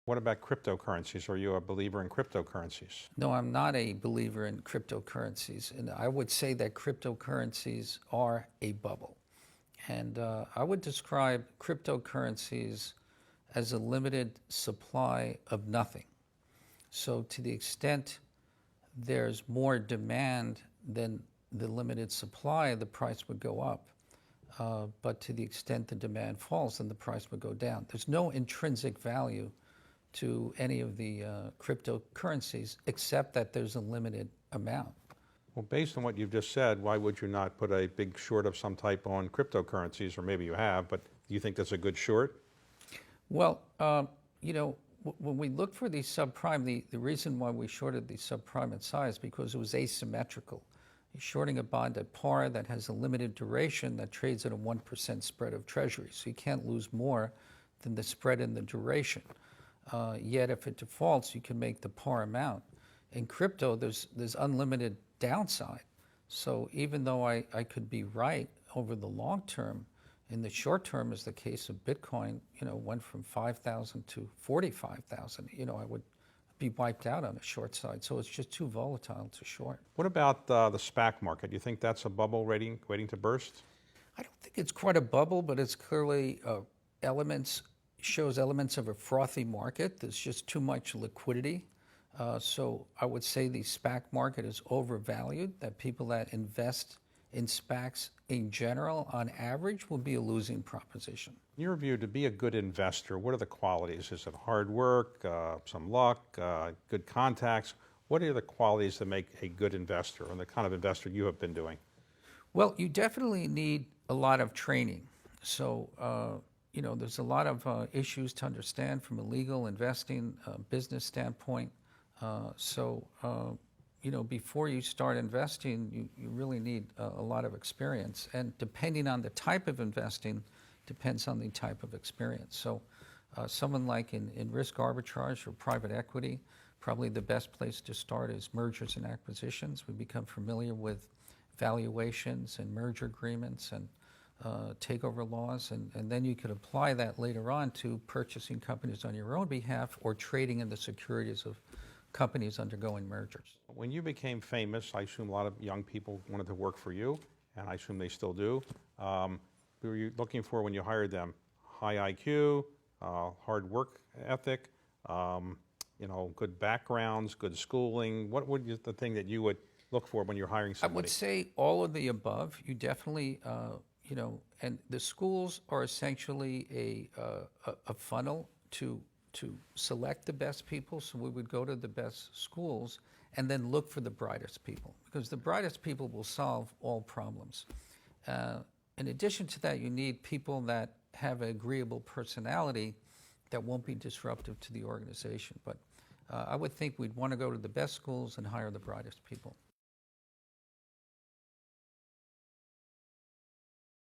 What about cryptocurrencies? Are you a believer in cryptocurrencies? No, I'm not a believer in cryptocurrencies, and I would say that cryptocurrencies are a bubble. And I would describe cryptocurrencies as a limited supply of nothing. So to the extent there's more demand than the limited supply, the price would go up. But to the extent the demand falls, then the price would go down. There's no intrinsic value to any of the cryptocurrencies except that there's a limited amount. Well, based on what you've just said, why would you not put a big short of some type on cryptocurrencies? Or maybe you have, but do you think that's a good short? Well, when we look for the subprime, the reason why we shorted the subprime at size is because it was asymmetrical. You're shorting a bond at par that has a limited duration that trades at a 1% spread of treasuries. So you can't lose more than the spread in the duration. Yet if it defaults, you can make the par amount. In crypto, there's unlimited downside. So even though I could be right over the long term, in the short term, as the case of Bitcoin, went from 5,000 to 45,000, I would be wiped out on the short side. So it's just too volatile to short. What about the SPAC market? Do you think that's a bubble waiting to burst? I don't think it's quite a bubble, but it's clearly shows elements of a frothy market. There's just too much liquidity. So I would say the SPAC market is overvalued, that people that invest in SPACs in general, on average, will be a losing proposition. In your view, to be a good investor, what are the qualities? Is it hard work, some luck, good contacts? What are the qualities that make a good investor, or the kind of investor you have been doing? Well, you definitely need a lot of training. So, there's a lot of issues to understand from a legal, investing, business standpoint. Before you start investing, you really need a lot of experience. And depending on the type of investing, depends on the type of experience. So someone like in risk arbitrage or private equity, probably the best place to start is mergers and acquisitions. We become familiar with valuations and merger agreements and takeover laws, and then you could apply that later on to purchasing companies on your own behalf or trading in the securities of companies undergoing mergers. When you became famous, I assume a lot of young people wanted to work for you, and I assume they still do. What were you looking for when you hired them? High IQ, hard work ethic, good backgrounds, good schooling. What would be the thing that you would look for when you're hiring somebody? I would say all of the above. You definitely, and the schools are essentially a funnel to select the best people. So we would go to the best schools and then look for the brightest people, because the brightest people will solve all problems. In addition to that, you need people that have an agreeable personality that won't be disruptive to the organization. But I would think we'd want to go to the best schools and hire the brightest people.